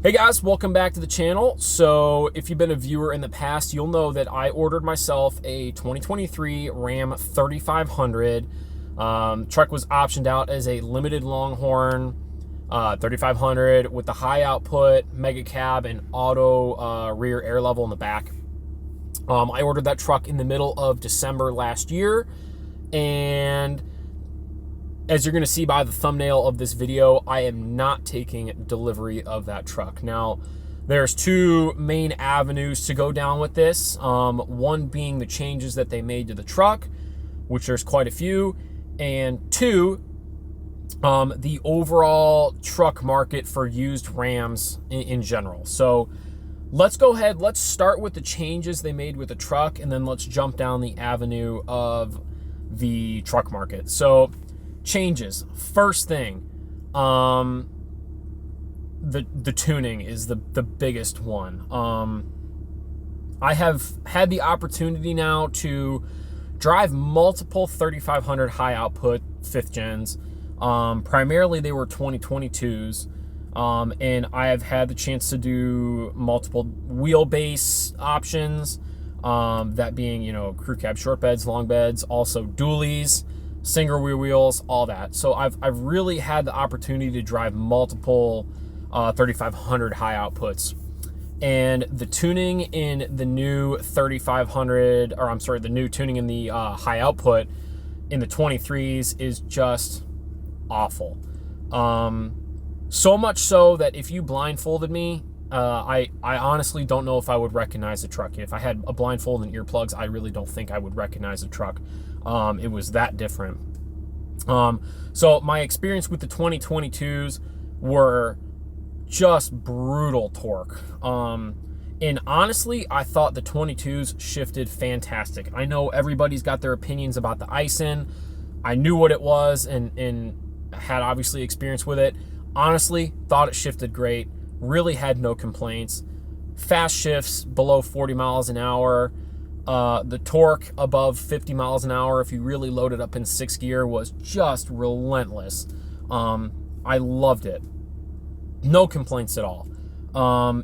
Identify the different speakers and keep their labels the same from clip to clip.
Speaker 1: Hey guys, welcome back to the channel. So if you've been a viewer in the past, you'll know that I ordered myself a 2023 Ram 3500. Truck was optioned out as a limited Longhorn 3500 with the high output, mega cab, and auto rear air level in the back. I ordered that truck in the middle of December last year, and as you're going to see by the thumbnail of this video, I am not taking delivery of that truck. Now, there's two main avenues to go down with this. One being the changes that they made to the truck, which there's quite a few, and two, the overall truck market for used Rams in general. So let's go ahead, let's start with the changes they made with the truck, and then let's jump down the avenue of the truck market. So changes. First thing, the tuning is the biggest one. I have had the opportunity now to drive multiple 3500 high output 5th gens. Primarily they were 2022s. And I have had the chance to do multiple wheelbase options, that being, crew cab short beds, long beds, also dualies, single rear wheels, all that. So I've really had the opportunity to drive multiple 3500 high outputs. And the tuning in the new 3500, or I'm sorry, the new tuning in the high output in the 23s is just awful. So much so that if you blindfolded me, I honestly don't know if I would recognize the truck. If I had a blindfold and earplugs, I really don't think I would recognize the truck. It was that different. So my experience with the 2022s were just brutal torque. And honestly, I thought the 22s shifted fantastic. I know everybody's got their opinions about the ISIN. I knew what it was and had obviously experience with it. Honestly, thought it shifted great. Really had no complaints. Fast shifts below 40 miles an hour. The torque above 50 miles an hour, if you really loaded up in 6th gear, was just relentless. I loved it. No complaints at all.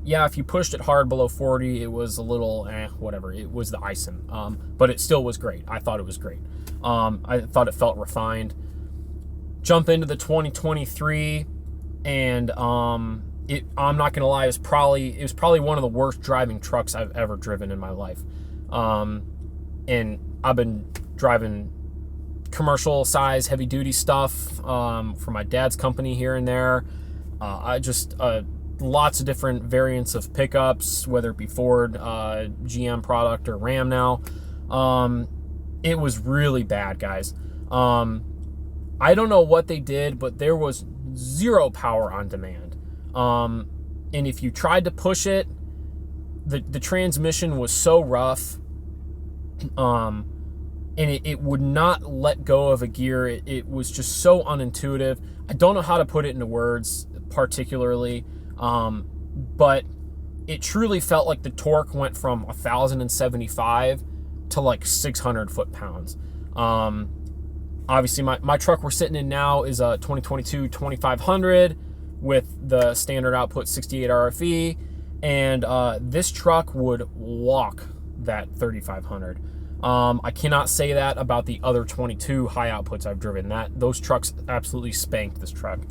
Speaker 1: Yeah, if you pushed it hard below 40, it was a little, whatever. It was the icing. But it still was great. I thought it was great. I thought it felt refined. Jump into the 2023, and I'm not gonna lie, it was probably one of the worst driving trucks I've ever driven in my life. And I've been driving commercial size heavy duty stuff for my dad's company here and there. Lots of different variants of pickups, whether it be Ford, GM product, or Ram now. It was really bad, guys. I don't know what they did, but there was zero power on demand. And if you tried to push it, the transmission was so rough, and it would not let go of a gear. It was just so unintuitive. I don't know how to put it into words particularly, but it truly felt like the torque went from 1,075 to like 600 foot-pounds. Obviously, my truck we're sitting in now is a 2022 2500 with the standard output 68 RFE, and this truck would walk that 3500. I cannot say that about the other 22 high outputs I've driven. Those trucks absolutely spanked this truck.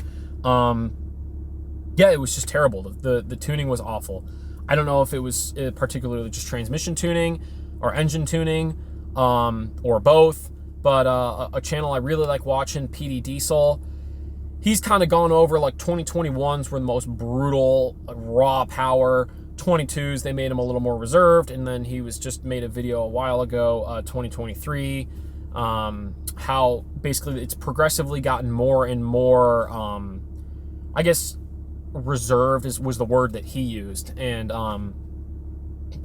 Speaker 1: Yeah, it was just terrible. The tuning was awful. I don't know if it was particularly just transmission tuning or engine tuning, or both. But a channel I really like watching, PD Diesel, he's kind of gone over like 2021s were the most brutal, raw power. 22s, they made him a little more reserved. And then he just made a video a while ago, 2023, how basically it's progressively gotten more and more, I guess, reserved was the word that he used. And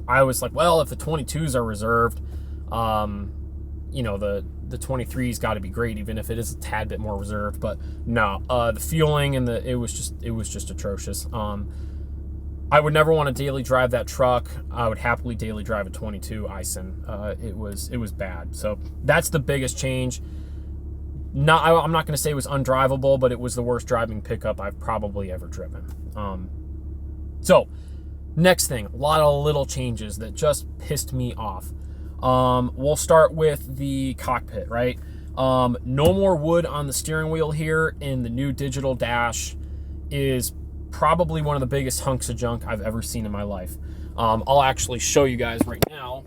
Speaker 1: I was like, well, if the 22s are reserved, the 23's got to be great, even if it is a tad bit more reserved. But no, the fueling and it was just atrocious. I would never want to daily drive that truck. I would happily daily drive a 22 ISIN. It was bad. So that's the biggest change. I'm not going to say it was undrivable, but it was the worst driving pickup I've probably ever driven. So next thing, a lot of little changes that just pissed me off. We'll start with the cockpit, right? No more wood on the steering wheel here, and the new digital dash is probably one of the biggest hunks of junk I've ever seen in my life. I'll actually show you guys right now.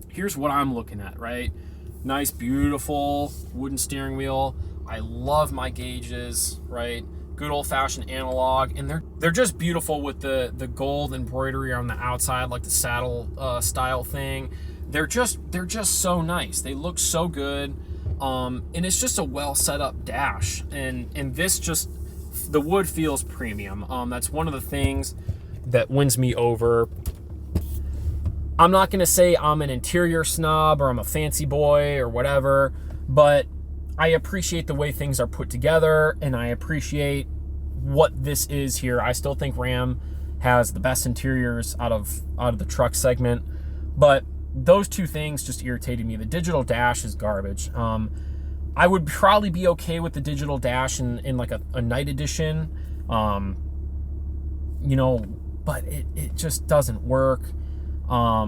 Speaker 1: Here's what I'm looking at, right? Nice, beautiful wooden steering wheel. I love my gauges, right? Good old-fashioned analog, and they're just beautiful with the gold embroidery on the outside, like the saddle style thing. They're just so nice. They look so good, and it's just a well set up dash. And this just, the wood feels premium. That's one of the things that wins me over. I'm not gonna say I'm an interior snob or I'm a fancy boy or whatever, but I appreciate the way things are put together, and I appreciate what this is here. I still think Ram has the best interiors out of the truck segment, but those two things just irritated me. The digital dash is garbage. I would probably be okay with the digital dash in like a night edition, you know, but it just doesn't work. I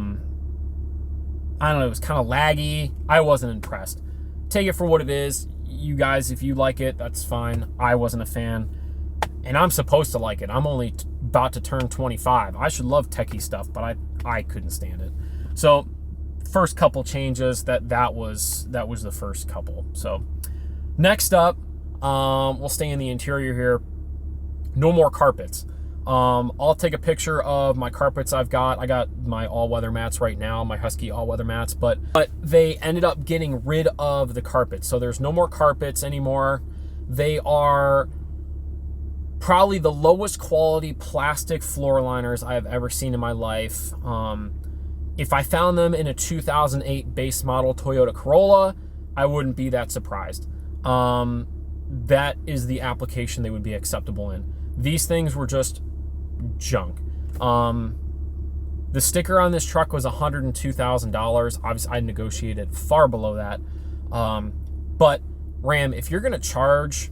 Speaker 1: don't know, it was kind of laggy. I wasn't impressed. Take it for what it is. You guys, if you like it, that's fine. I wasn't a fan, and I'm supposed to like it. I'm only about to turn 25. I should love techie stuff, but I couldn't stand it. So first couple changes, that was the first couple. So next up, we'll stay in the interior here. No more carpets. I'll take a picture of my carpets I've got. I got my all-weather mats right now, my Husky all-weather mats, but they ended up getting rid of the carpets. So there's no more carpets anymore. They are probably the lowest quality plastic floor liners I have ever seen in my life. If I found them in a 2008 base model Toyota Corolla, I wouldn't be that surprised. That is the application they would be acceptable in. These things were just junk. The sticker on this truck was $102,000. Obviously, I negotiated far below that. But Ram, if you're going to charge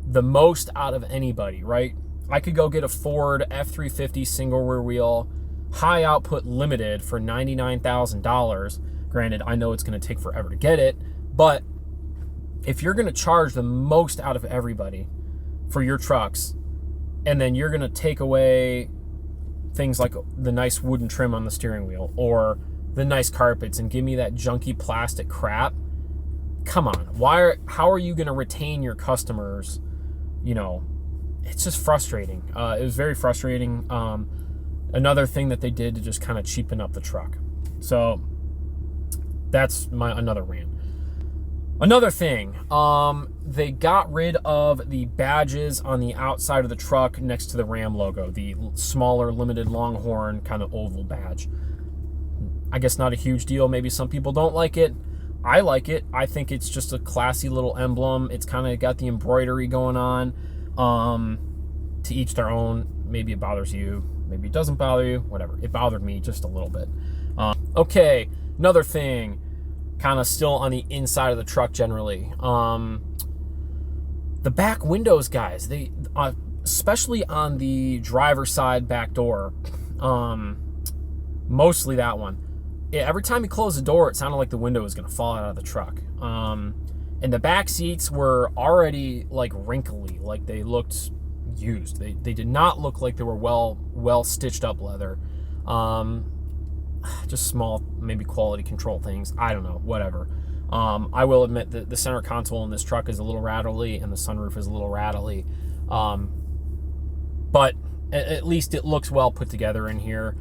Speaker 1: the most out of anybody, right? I could go get a Ford F350 single rear wheel, high output limited for $99,000. Granted, I know it's going to take forever to get it, but if you're going to charge the most out of everybody for your trucks, and then you're going to take away things like the nice wooden trim on the steering wheel or the nice carpets and give me that junky plastic crap, come on. How are you going to retain your customers? You know, it's just frustrating. It was very frustrating. Another thing that they did to just kind of cheapen up the truck. So that's another rant. Another thing, they got rid of the badges on the outside of the truck next to the Ram logo, the smaller limited Longhorn kind of oval badge. I guess not a huge deal. Maybe some people don't like it. I like it. I think it's just a classy little emblem. It's kind of got the embroidery going on. To each their own. Maybe it bothers you. Maybe it doesn't bother you. Whatever. It bothered me just a little bit. Okay, another thing, kind of still on the inside of the truck generally. The back windows, guys, they especially on the driver's side back door, mostly that one. Every time you close the door, it sounded like the window was going to fall out of the truck. And the back seats were already like wrinkly, like they looked used. They did not look like they were well stitched up leather. Just small, maybe quality control things. I don't know, whatever. I will admit that the center console in this truck is a little rattly and the sunroof is a little rattly. But at least it looks well put together in here.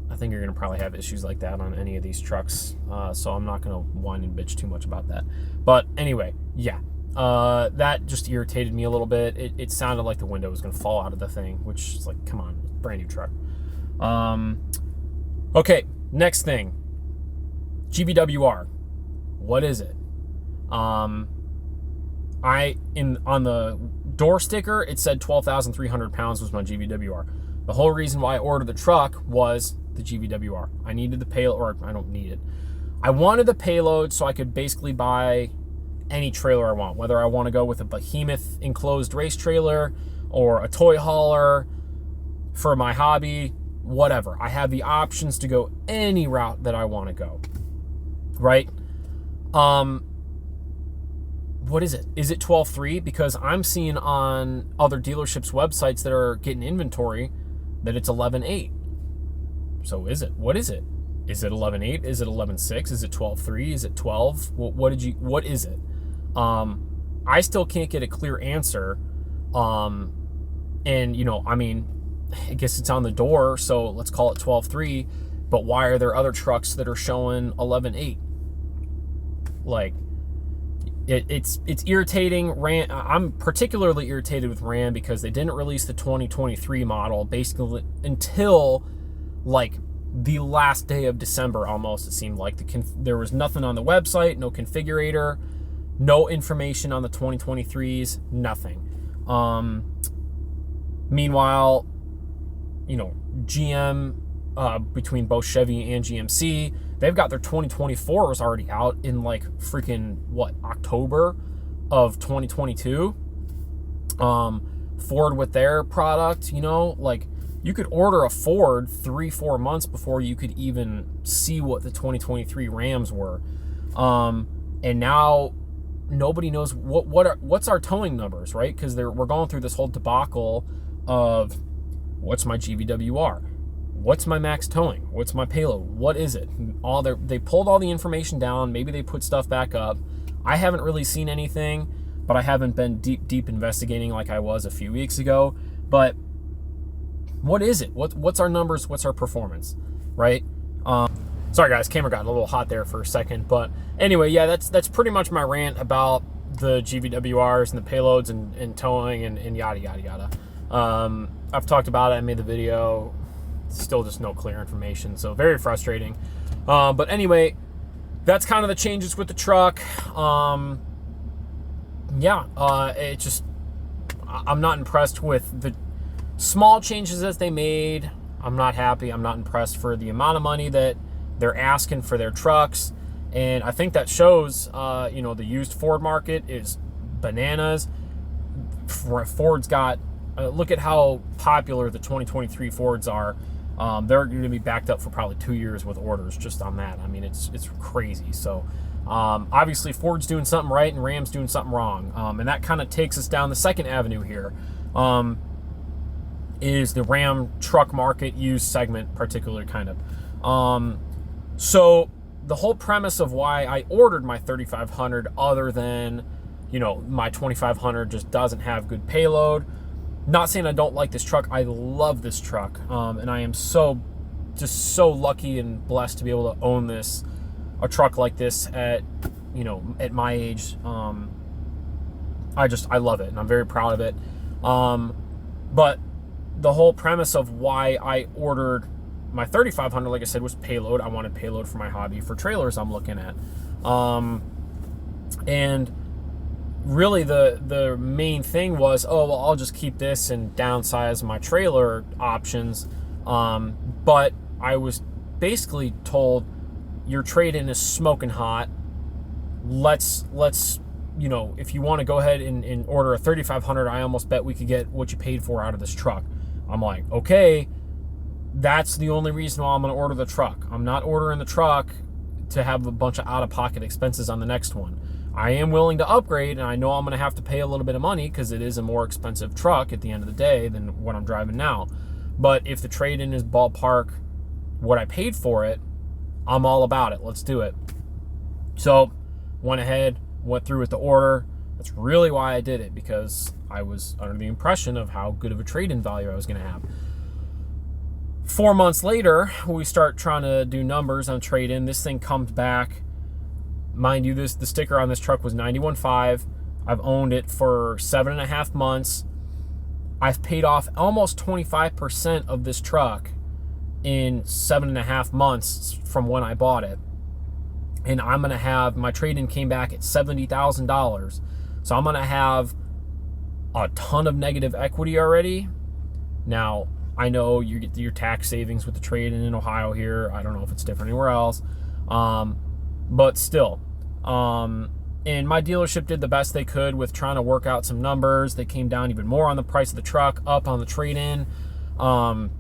Speaker 1: I think you're going to probably have issues like that on any of these trucks. So I'm not going to whine and bitch too much about that. But anyway, yeah. That just irritated me a little bit. It sounded like the window was going to fall out of the thing, which is like, come on, brand new truck. Okay, next thing. GVWR. What is it? On the door sticker, it said 12,300 pounds was my GVWR. The whole reason why I ordered the truck was the GVWR. I needed the payload, or I don't need it. I wanted the payload so I could basically buy any trailer I want, whether I want to go with a behemoth enclosed race trailer or a toy hauler, for my hobby, whatever. I have the options to go any route that I want to go, right? What is it? Is it 12.3? Because I'm seeing on other dealerships' websites that are getting inventory that it's 11.8. So is it? What is it? Is it 11.8? Is it 11.6? Is it 12.3? Is it 12? What is it? I still can't get a clear answer. And, you know, I mean, I guess it's on the door, so let's call it 12.3. But why are there other trucks that are showing 11.8? Like, it's irritating. I'm particularly irritated with Ram because they didn't release the 2023 model basically until like the last day of December almost. It seemed like there was nothing on the website, no configurator, no information on the 2023s, nothing. Meanwhile, you know, GM, between both Chevy and GMC, they've got their 2024s already out in like freaking October of 2022. Ford with their product, you know, like you could order a Ford 3-4 months before you could even see what the 2023 Rams were. And now nobody knows what's our towing numbers, right? Because we're going through this whole debacle of what's my GVWR, what's my max towing, what's my payload, what is it? They pulled all the information down. Maybe they put stuff back up. I haven't really seen anything, but I haven't been deep investigating like I was a few weeks ago. But what is it? What's our numbers? What's our performance, right? Sorry guys, camera got a little hot there for a second, but anyway, yeah, that's pretty much my rant about the GVWRs and the payloads and towing and yada yada yada. I've talked about it. I made the video. Still just no clear information, so very frustrating. But anyway, that's kind of the changes with the truck. It just, I'm not impressed with the small changes that they made. I'm not happy. I'm not impressed for the amount of money that they're asking for their trucks. And I think that shows, the used Ford market is bananas. Ford's got, look at how popular the 2023 Fords are. They're going to be backed up for probably 2 years with orders just on that. I mean, it's crazy. So obviously Ford's doing something right and Ram's doing something wrong. And that kind of takes us down the second avenue here. Is the Ram truck market used segment, particularly kind of. So the whole premise of why I ordered my 3500, other than, my 2500 just doesn't have good payload. Not saying I don't like this truck. I love this truck. And I am so lucky and blessed to be able to own a truck like this at my age. I love it and I'm very proud of it. But the whole premise of why I ordered my 3500, like I said, was payload. I wanted payload for my hobby, for trailers I'm looking at. And really the main thing was, I'll just keep this and downsize my trailer options. But I was basically told, your trade-in is smoking hot. Let's if you want to go ahead and order a 3500, I almost bet we could get what you paid for out of this truck. I'm like, okay, that's the only reason why I'm going to order the truck. I'm not ordering the truck to have a bunch of out-of-pocket expenses on the next one. I am willing to upgrade, and I know I'm going to have to pay a little bit of money because it is a more expensive truck at the end of the day than what I'm driving now. But if the trade-in is ballpark what I paid for it, I'm all about it. Let's do it. So went ahead, went through with the order. That's really why I did it, because I was under the impression of how good of a trade-in value I was going to have. 4 months later, we start trying to do numbers on trade-in. This thing comes back. Mind you, the sticker on this truck was 91.5. I've owned it for 7.5 months. I've paid off almost 25% of this truck in 7.5 months from when I bought it. And I'm going to have, my trade-in came back at $70,000. So I'm going to have a ton of negative equity already. Now, I know you get your tax savings with the trade-in in Ohio here. I don't know if it's different anywhere else. But still. And my dealership did the best they could with trying to work out some numbers. They came down even more on the price of the truck, up on the trade-in. Found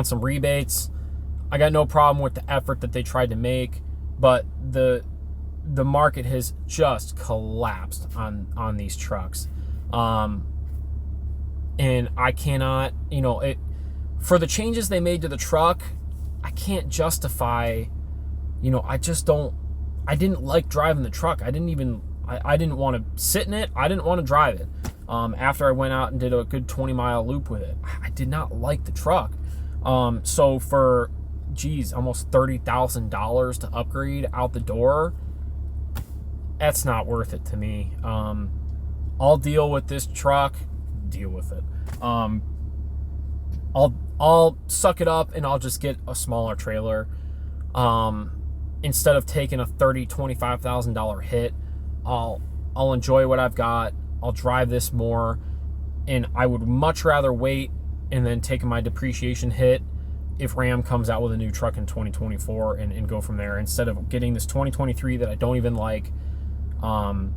Speaker 1: some rebates. I got no problem with the effort that they tried to make, but the market has just collapsed on these trucks. And I cannot, for the changes they made to the truck, I can't justify, I didn't like driving the truck. I didn't want to sit in it. I didn't want to drive it. After I went out and did a good 20-mile loop with it, I did not like the truck. So for, almost $30,000 to upgrade out the door, that's not worth it to me. I'll deal with this truck. Deal with it. I'll suck it up and I'll just get a smaller trailer. Instead of taking a $25,000 hit, I'll enjoy what I've got. I'll drive this more, and I would much rather wait and then take my depreciation hit if Ram comes out with a new truck in 2024 and go from there, instead of getting this 2023 that I don't even like, and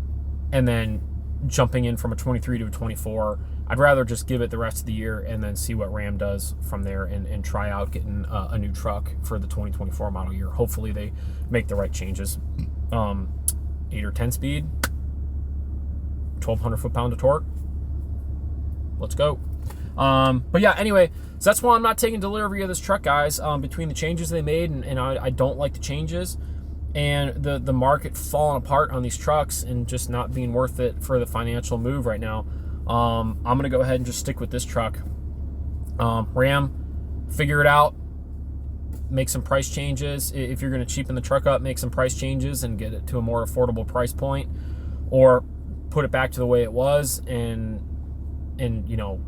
Speaker 1: then jumping in from a 23 to a 24. I'd rather just give it the rest of the year and then see what Ram does from there and try out getting a new truck for the 2024 model year. Hopefully they make the right changes. 8 or 10 speed, 1,200 foot-pound of torque. Let's go. But yeah, anyway, so that's why I'm not taking delivery of this truck, guys. Between the changes they made and I don't like the changes, and the market falling apart on these trucks and just not being worth it for the financial move right now, I'm going to go ahead and just stick with this truck. Ram, figure it out. Make some price changes. If you're going to cheapen the truck up, make some price changes and get it to a more affordable price point, or put it back to the way it was and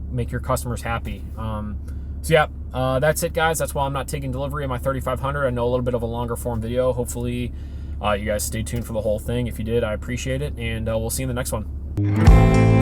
Speaker 1: make your customers happy. So yeah, that's it, guys. That's why I'm not taking delivery of my 3500. I know a little bit of a longer form video. Hopefully you guys stay tuned for the whole thing. If you did, I appreciate it, and we'll see you in the next one.